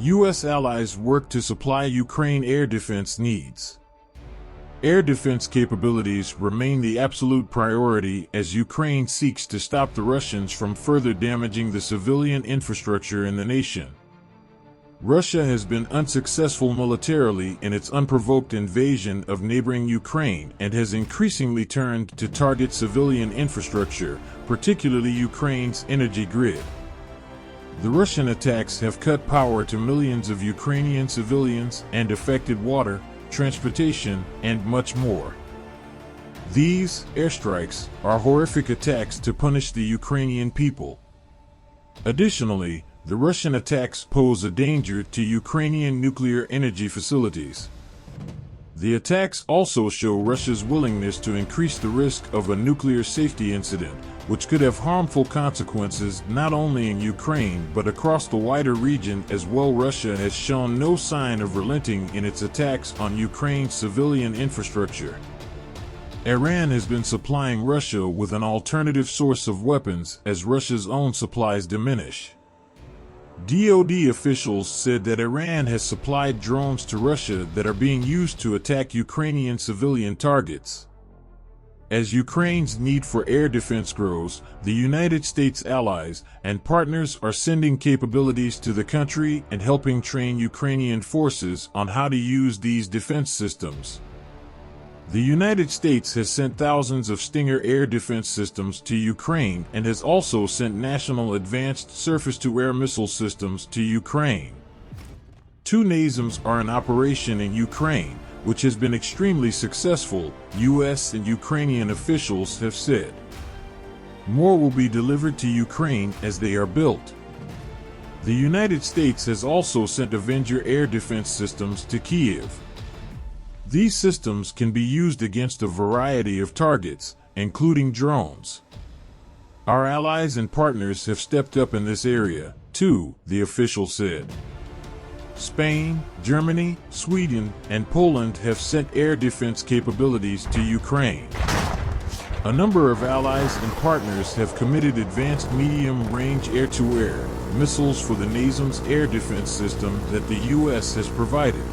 U.S. allies work to supply Ukraine air defense needs. Air defense capabilities remain the absolute priority as Ukraine seeks to stop the Russians from further damaging the civilian infrastructure in the nation. Russia has been unsuccessful militarily in its unprovoked invasion of neighboring Ukraine and has increasingly turned to target civilian infrastructure, particularly Ukraine's energy grid. The Russian attacks have cut power to millions of Ukrainian civilians and affected water, transportation, and much more. These airstrikes are horrific attacks to punish the Ukrainian people. Additionally, the Russian attacks pose a danger to Ukrainian nuclear energy facilities. The attacks also show Russia's willingness to increase the risk of a nuclear safety incident, which could have harmful consequences not only in Ukraine but across the wider region as well. Russia has shown no sign of relenting in its attacks on Ukraine's civilian infrastructure. Iran has been supplying Russia with an alternative source of weapons as Russia's own supplies diminish. DoD officials said that Iran has supplied drones to Russia that are being used to attack Ukrainian civilian targets. As Ukraine's need for air defense grows, the United States allies and partners are sending capabilities to the country and helping train Ukrainian forces on how to use these defense systems. The United States has sent thousands of Stinger air defense systems to Ukraine and has also sent National Advanced Surface-to-Air Missile Systems to Ukraine. 2 NASAMS are in operation in Ukraine, which has been extremely successful, U.S. and Ukrainian officials have said. More will be delivered to Ukraine as they are built. The United States has also sent Avenger air defense systems to Kyiv. These systems can be used against a variety of targets, including drones. Our allies and partners have stepped up in this area, too, the official said. Spain, Germany, Sweden, and Poland have sent air defense capabilities to Ukraine. A number of allies and partners have committed advanced medium-range air-to-air missiles for the NASAMS air defense system that the U.S. has provided.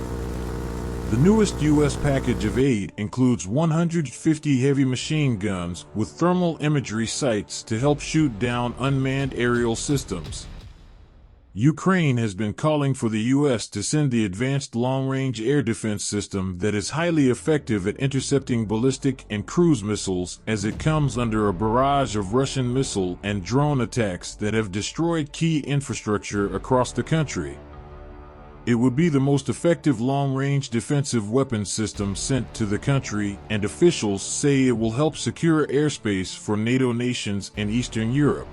The newest U.S. package of aid includes 150 heavy machine guns with thermal imagery sights to help shoot down unmanned aerial systems. Ukraine has been calling for the U.S. to send the advanced long-range air defense system that is highly effective at intercepting ballistic and cruise missiles as it comes under a barrage of Russian missile and drone attacks that have destroyed key infrastructure across the country. It would be the most effective long-range defensive weapons system sent to the country, and officials say it will help secure airspace for NATO nations in Eastern Europe.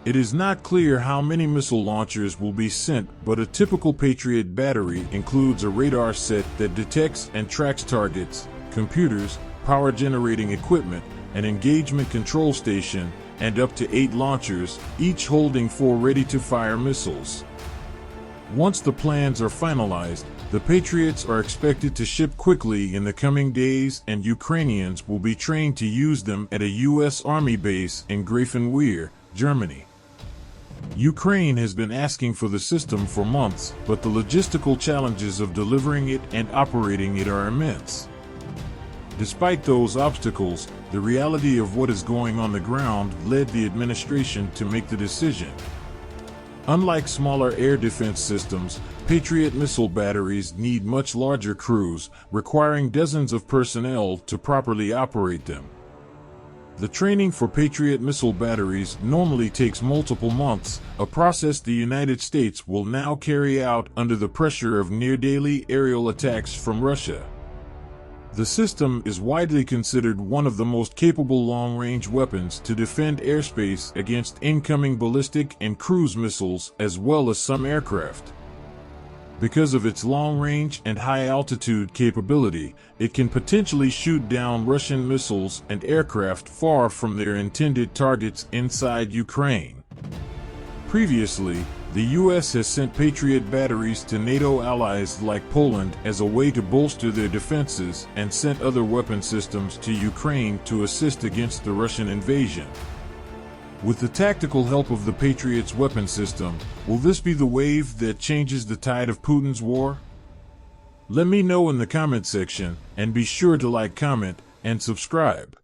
It is not clear how many missile launchers will be sent, but a typical Patriot battery includes a radar set that detects and tracks targets, computers, power-generating equipment, an engagement control station, and up to 8 launchers, each holding 4 ready-to-fire missiles. Once the plans are finalized, the Patriots are expected to ship quickly in the coming days, and Ukrainians will be trained to use them at a U.S. Army base in Grafenwehr, Germany. Ukraine has been asking for the system for months, but the logistical challenges of delivering it and operating it are immense. Despite those obstacles, the reality of what is going on the ground led the administration to make the decision. Unlike smaller air defense systems, Patriot missile batteries need much larger crews, requiring dozens of personnel to properly operate them. The training for Patriot missile batteries normally takes multiple months, a process the United States will now carry out under the pressure of near-daily aerial attacks from Russia. The system is widely considered one of the most capable long-range weapons to defend airspace against incoming ballistic and cruise missiles as well as some aircraft. Because of its long-range and high-altitude capability, it can potentially shoot down Russian missiles and aircraft far from their intended targets inside Ukraine. Previously, the U.S. has sent Patriot batteries to NATO allies like Poland as a way to bolster their defenses and sent other weapon systems to Ukraine to assist against the Russian invasion. With the tactical help of the Patriots' weapon system, will this be the wave that changes the tide of Putin's war? Let me know in the comment section, and be sure to like, comment, and subscribe.